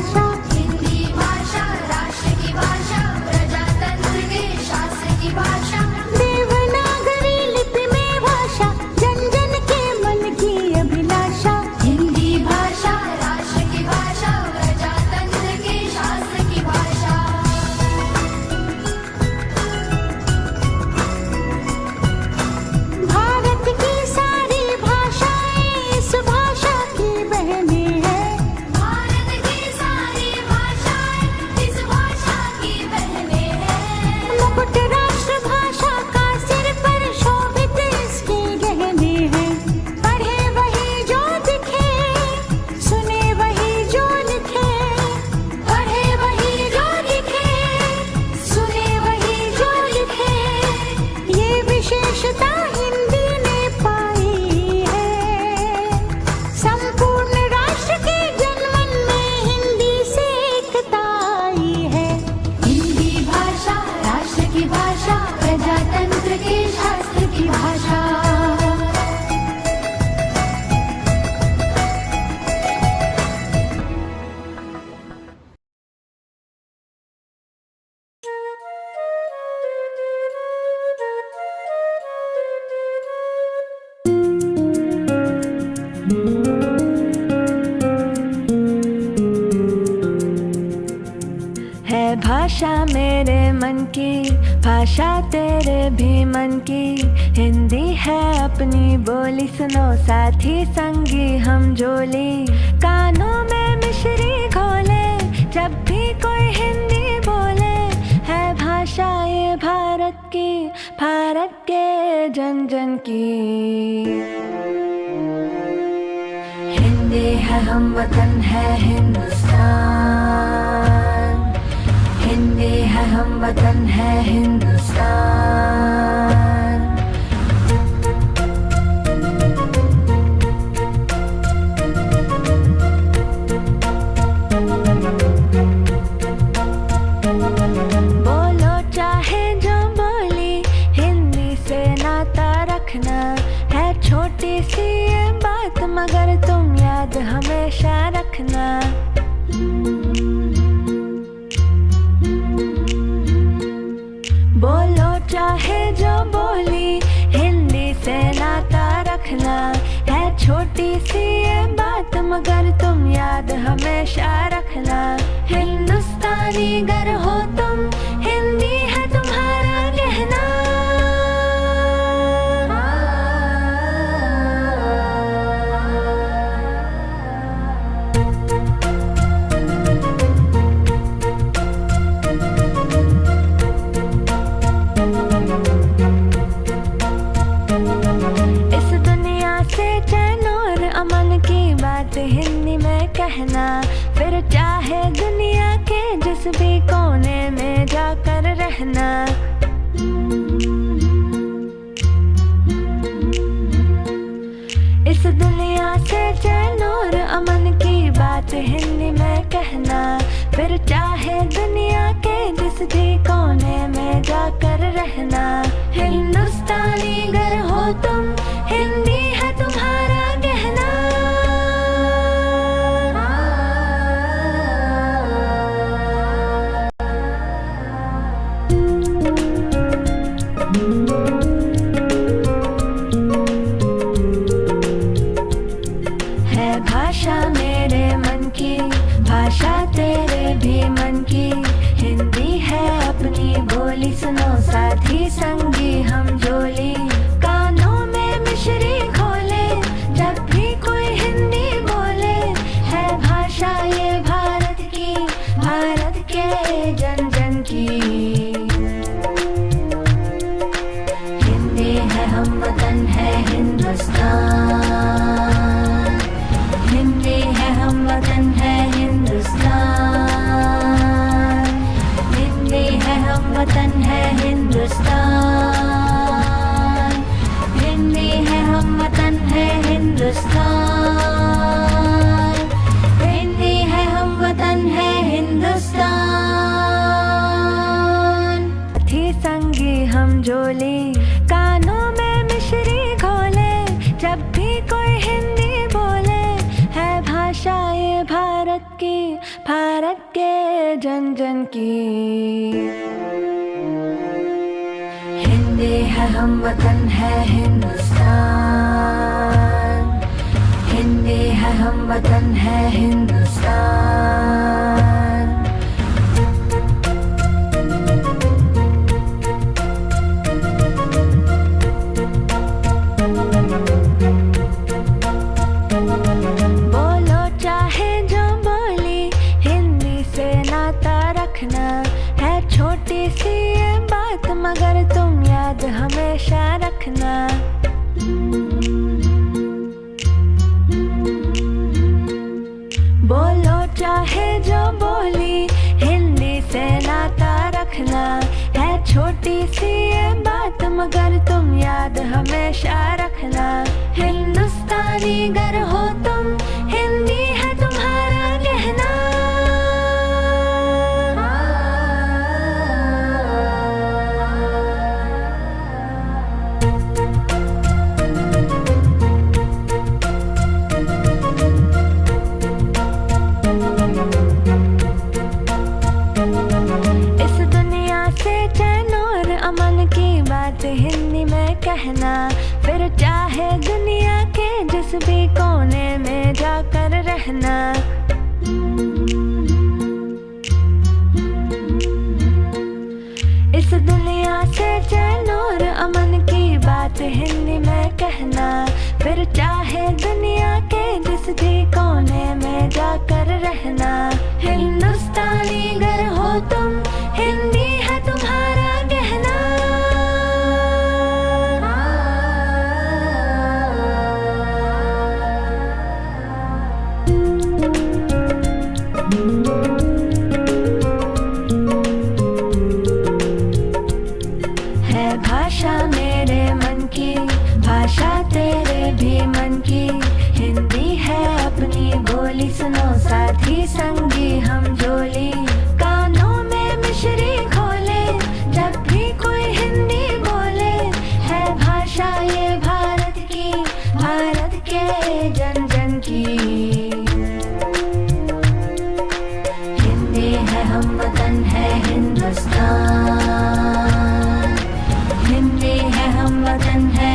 भाषा। हिंदी भाषा राष्ट्र की भाषा, प्रजातंत्र के शास्त्र की भाषा। देवनागरी लिपि में भाषा, जन जन के मन की अभिलाषा। हिंदी भाषा राष्ट्र की भाषा, प्रजातंत्र के शास्त्र की भाषा। भारत की सारी भाषाएं इस भाषा की बहनें हैं। भारत की सारी भाषाएं इस भाषा की बहनें हैं। मुकुट राष्ट्र भाषा का सिर पर शोभित इसके गहने हैं। पढ़े वही जो दिखे, सुने वही जो लिखे। पढ़े वही जो लिखे, सुने वही जो लिखे। ये विशेषता हिंदी ने पाई है। संपूर्ण राष्ट्र के जनमन में हिंदी से एकता आई है। हिंदी भाषा राष्ट्र की भाषा, प्रजातंत्र के शास्त्र की भाषा। है भाषा मेरे मन की, भाषा तेरे भी मन की। हिंदी है अपनी बोली, सुनो साथी संगी हम जोली। कानों में मिश्री घोले, जब भी कोई हिंदी बोले। है भाषा ये भारत की, भारत के जन जन की। हिंदी है हम वतन है हिंदुस्तान। हिंदी है हम वतन है हिंदुस्तान। बोलो चाहे जो बोली, हिंदी से नाता रखना। है छोटी सी ये बात मगर तुम याद हमेशा रखना। बोलो चाहे जो बोली, हिंदी से नाता रखना। है छोटी सी ये बात मगर तुम याद हमेशा रखना। हिंदुस्तानी गर हो तुम, हिंदी है तुम्हारा कहना। इस दुनिया से चैन और अमन की बात हिंदी में कहना। फिर चाहे दुनिया के जिस भी कोने में जाकर रहना। इस दुनिया से चैन और अमन की बात हिंदी में कहना। फिर चाहे दुनिया के जिस भी कोने में जाकर रहना। हिंदुस्तानी गर हो तुम, हिंदी है तुम्हारा कहना। है भाषा मेरे मन की, भाषा तेरे भी मन की। हिंदी है अपनी बोली, सुनो साथी संगी हम जोली। कानों में मिश्री घोले, जब भी कोई हिंदी बोले। है भाषा ये भारत की, भारत के जन जन की। हिंदी है हम वतन है हिंदुस्तान। हिंदी है हम वतन है हिंदुस्तान। हिंदी है हम वतन है हिंदुस्तान। हिंदी है हम वतन है हिंदुस्तान। हिंदी है हम वतन है हिंदुस्तान। साथी संगी हम जोली, कानों में मिश्री घोले। जब भी कोई हिंदी बोले। है भाषा ये भारत की, भारत जन जन की। हिंदी है हम वतन है हिंदुस्तान, हिंदी है हम वतन है हिंदुस्तान। बोलो चाहे जो बोली, हिंदी से नाता रखना है छोटी सी ये बात, मगर तुम याद हमेशा रखना। बोलो चाहे जो बोली, हिंदी से नाता रखना है छोटी सी ये बात, मगर तुम याद हमेशा रखना। हिंदुस्तानी गर हो तुम, हिंदी है तुम्हारा कहना। इस दुनिया से चैन और अमन की बात हिंदी में कहना, फिर चाहे दुनिया के जिस भी कोने में जाकर रहना। इस दुनिया से चैन और अमन की बात हिंदी में कहना, फिर चाहे दुनिया के जिस भी कोने में जाकर रहना। हिंदुस्तानी गर हो तुम, हिंदी है तुम्हारा कहना। है भाषा मेरे मन की, भाषा तेरे भी मन की, हिंदी है अपनी बोली, सुनो साथी संगी हम जोली। कानों में मिश्री खोले जब भी कोई हिंदी बोले, है भाषा ये भारत की, भारत के जन जन की। हिंदी है हम वतन है हिंदुस्तान, हिंदी है हम वतन है